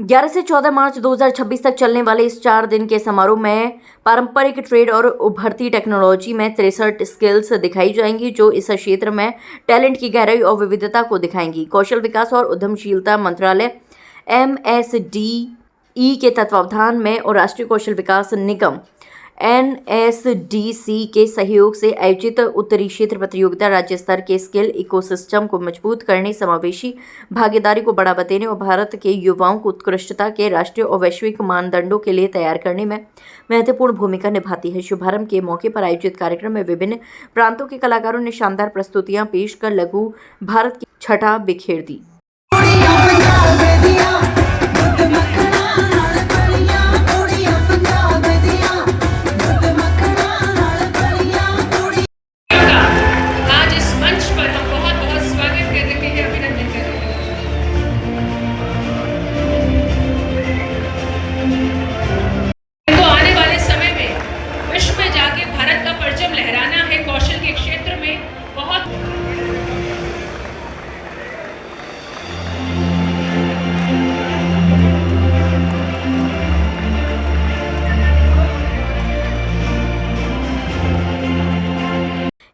11 से 14 मार्च 2026 तक चलने वाले इस 4 दिन के समारोह में पारंपरिक ट्रेड और उभरती टेक्नोलॉजी में 63 स्किल्स दिखाई जाएंगी, जो इस क्षेत्र में टैलेंट की गहराई और विविधता को दिखाएंगी। कौशल विकास और उद्यमशीलता मंत्रालय MSDE के तत्वावधान में और राष्ट्रीय कौशल विकास निगम NSDC के सहयोग से आयोजित उत्तरी क्षेत्र प्रतियोगिता राज्य स्तर के स्किल इकोसिस्टम को मजबूत करने, समावेशी भागीदारी को बढ़ावा देने और भारत के युवाओं को उत्कृष्टता के राष्ट्रीय और वैश्विक मानदंडों के लिए तैयार करने में महत्वपूर्ण भूमिका निभाती है। शुभारंभ के मौके पर आयोजित कार्यक्रम में विभिन्न प्रांतों के कलाकारों ने शानदार प्रस्तुतियां पेश कर लघु भारत की छटा बिखेर दी।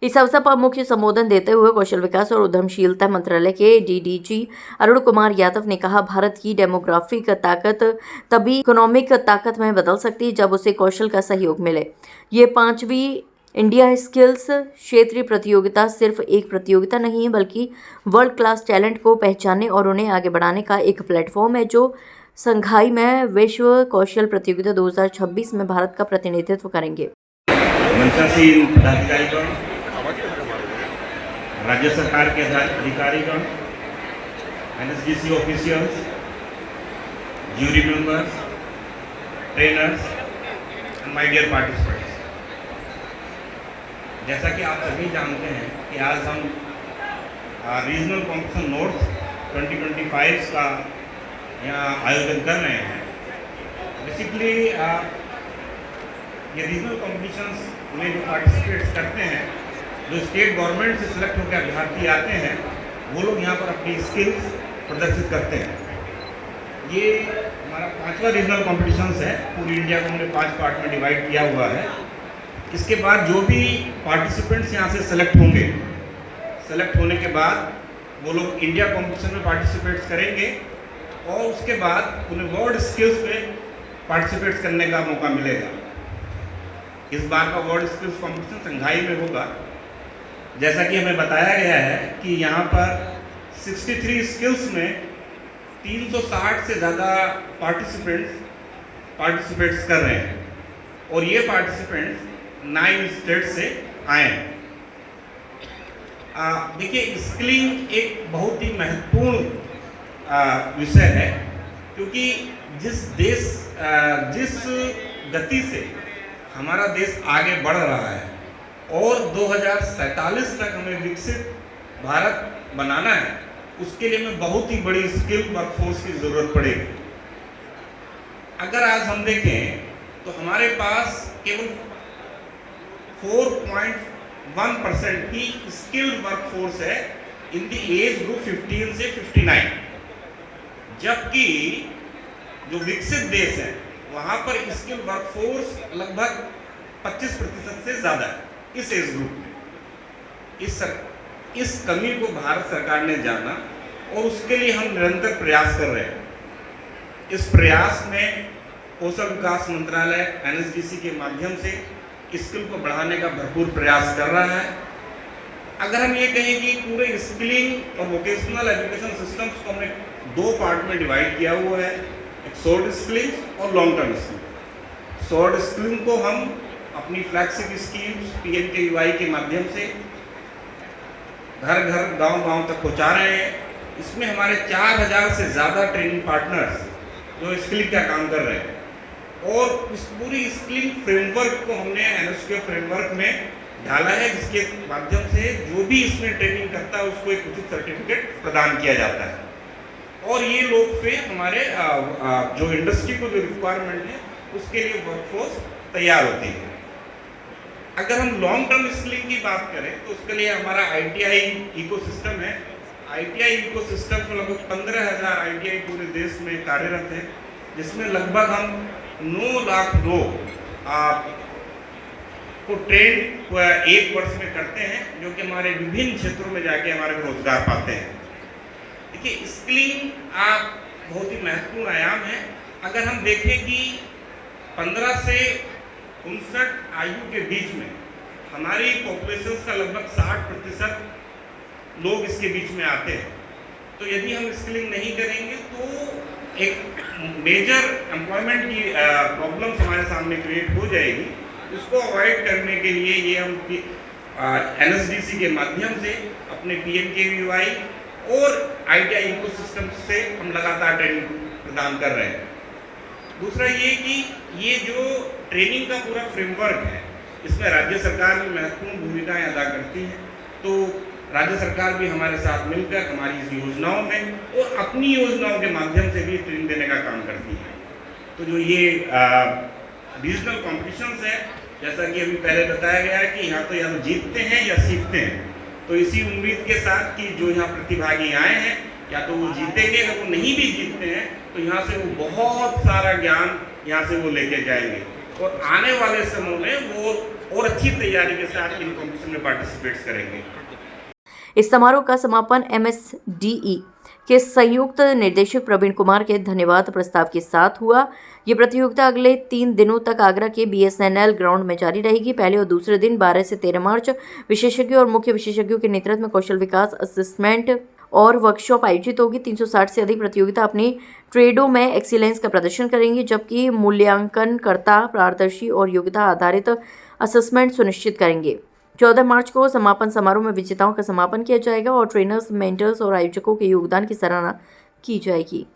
इस अवसर पर मुख्य संबोधन देते हुए कौशल विकास और उद्यमशीलता मंत्रालय के DDG अरुण कुमार यादव ने कहा, भारत की डेमोग्राफिक ताकत तभी इकोनॉमिक ताकत में बदल सकती है जब उसे कौशल का सहयोग मिले। ये 5वीं इंडिया स्किल्स क्षेत्रीय प्रतियोगिता सिर्फ एक प्रतियोगिता नहीं है, बल्कि वर्ल्ड क्लास टैलेंट को पहचानने और उन्हें आगे बढ़ाने का एक प्लेटफॉर्म है, जो शंघाई में विश्व कौशल प्रतियोगिता 2026 में भारत का प्रतिनिधित्व करेंगे। राज्य सरकार के अधिकारीगण, NSDC officials, jury members, trainers and my dear participants, जैसा कि आप सभी जानते हैं कि आज हम रीजनल कॉम्पिटिशन नॉर्थ 2025 का यहाँ आयोजन कर रहे हैं। बेसिकली ये रीजनल कॉम्पिटिशन्स में जो पार्टिसिपेट्स करते हैं, जो स्टेट गवर्नमेंट से सिलेक्ट होकर अभ्यर्थी आते हैं, वो लोग यहाँ पर अपनी स्किल्स प्रदर्शित करते हैं। ये हमारा 5वां रीजनल कॉम्पिटिशन्स है। पूरी इंडिया को हमने 5 पार्ट में डिवाइड किया हुआ है। इसके बाद जो भी पार्टिसिपेंट्स यहाँ से सेलेक्ट होंगे, सेलेक्ट होने के बाद वो लोग इंडिया कॉम्पिटिशन में पार्टिसिपेट्स करेंगे और उसके बाद उन्हें वर्ल्ड स्किल्स में पार्टिसिपेट्स करने का मौका मिलेगा। इस बार का वर्ल्ड स्किल्स कॉम्पिटिशन शंघाई में होगा। जैसा कि हमें बताया गया है कि यहाँ पर 63 स्किल्स में 360 से ज़्यादा पार्टिसिपेट्स कर रहे हैं और ये पार्टिसिपेंट्स 9 स्टेट से आए हैं। देखिए, स्किलिंग एक बहुत ही महत्वपूर्ण विषय है, क्योंकि जिस गति से हमारा देश आगे बढ़ रहा है और 2047 तक हमें विकसित भारत बनाना है, उसके लिए हमें बहुत ही बड़ी स्किल वर्कफोर्स की ज़रूरत पड़ेगी। अगर आज हम देखें तो हमारे पास केवल 4.1% की स्किल्ड वर्कफोर्स है इन द एज ग्रुप 15 से 59, जबकि जो विकसित देश है वहाँ पर स्किल वर्कफोर्स लगभग 25% से ज़्यादा है इस एज ग्रुप में। इस कमी को भारत सरकार ने जाना और उसके लिए हम निरंतर प्रयास कर रहे हैं। इस प्रयास में कौशल विकास मंत्रालय NSDC के माध्यम से स्किल को बढ़ाने का भरपूर प्रयास कर रहा है। अगर हम ये कहें कि पूरे स्किलिंग और वोकेशनल एजुकेशन सिस्टम्स को हमने 2 पार्ट में डिवाइड किया हुआ है, एक शॉर्ट स्किलिंग और long term skilling. Short skilling को हम अपनी फ्लैगशिप स्कीम्स PMKVY के माध्यम से घर घर गांव तक पहुंचा रहे हैं। इसमें हमारे 4000 से ज़्यादा ट्रेनिंग पार्टनर्स जो स्किलिंग का काम कर रहे हैं और इस पूरी स्किलिंग फ्रेमवर्क को हमने NSDC फ्रेमवर्क में ढाला है, जिसके माध्यम से जो भी इसमें ट्रेनिंग करता है उसको एक उचित सर्टिफिकेट प्रदान किया जाता है और ये लोग फिर हमारे जो इंडस्ट्री को जो रिक्वायरमेंट है उसके लिए वर्कफोर्स तैयार होती है। अगर हम लॉन्ग टर्म स्किलिंग की बात करें तो उसके लिए हमारा ITI इकोसिस्टम है। ITI इकोसिस्टम में लगभग 15,000 ITI पूरे देश में कार्यरत है। जिसमें लगभग हम 9 लाख लोग को ट्रेन एक वर्ष में करते हैं, जो कि हमारे विभिन्न क्षेत्रों में जाके हमारे रोजगार पाते हैं। देखिए, स्किलिंग बहुत ही महत्वपूर्ण आयाम है। अगर हम देखें कि 15 से 59 आयु के बीच में हमारी पॉपुलेशन का लगभग 60% लोग इसके बीच में आते हैं, तो यदि हम स्किलिंग नहीं करेंगे तो एक मेजर एम्प्लॉयमेंट की प्रॉब्लम्स हमारे सामने क्रिएट हो जाएगी। उसको अवॉइड करने के लिए ये हम NSDC के माध्यम से अपने PMKVY और ITI इकोसिस्टम से हम लगातार ट्रेनिंग प्रदान कर रहे हैं। दूसरा ये कि ये जो ट्रेनिंग का पूरा फ्रेमवर्क है, इसमें राज्य सरकार भी महत्वपूर्ण भूमिकाएं अदा करती है। तो राज्य सरकार भी हमारे साथ मिलकर हमारी इस योजनाओं में और अपनी योजनाओं के माध्यम से भी ट्रेनिंग देने का काम करती है। तो जो ये रीजनल कॉम्पिटिशन्स है, जैसा कि अभी पहले बताया गया है कि यहाँ तो या तो जीतते हैं या सीखते हैं, तो इसी उम्मीद के साथ कि जो यहाँ प्रतिभागी आए हैं या तो वो जीतेंगे, अगर वो नहीं भी जीतते हैं तो यहाँ से वो बहुत सारा ज्ञान यहाँ से वो लेके जाएंगे और आने वाले समय में वो और अच्छी तैयारी के साथ इन कॉम्पिटिशन में पार्टिसिपेट करेंगे। इस समारोह का समापन MSDE के संयुक्त निर्देशक प्रवीण कुमार के धन्यवाद प्रस्ताव के साथ हुआ। ये प्रतियोगिता अगले 3 दिनों तक आगरा के BSNL ग्राउंड में जारी रहेगी। पहले और दूसरे दिन 12 से 13 मार्च विशेषज्ञों और मुख्य विशेषज्ञों के नेतृत्व में कौशल विकास, असेसमेंट और वर्कशॉप आयोजित होगी। 360 से अधिक प्रतियोगिता अपनी ट्रेडों में एक्सीलेंस का प्रदर्शन करेंगी, जबकि मूल्यांकनकर्ता पारदर्शी और योग्यता आधारित असेसमेंट सुनिश्चित करेंगे। 14 मार्च को समापन समारोह में विजेताओं का समापन किया जाएगा और ट्रेनर्स, मेंटर्स और आयोजकों के योगदान की सराहना की जाएगी।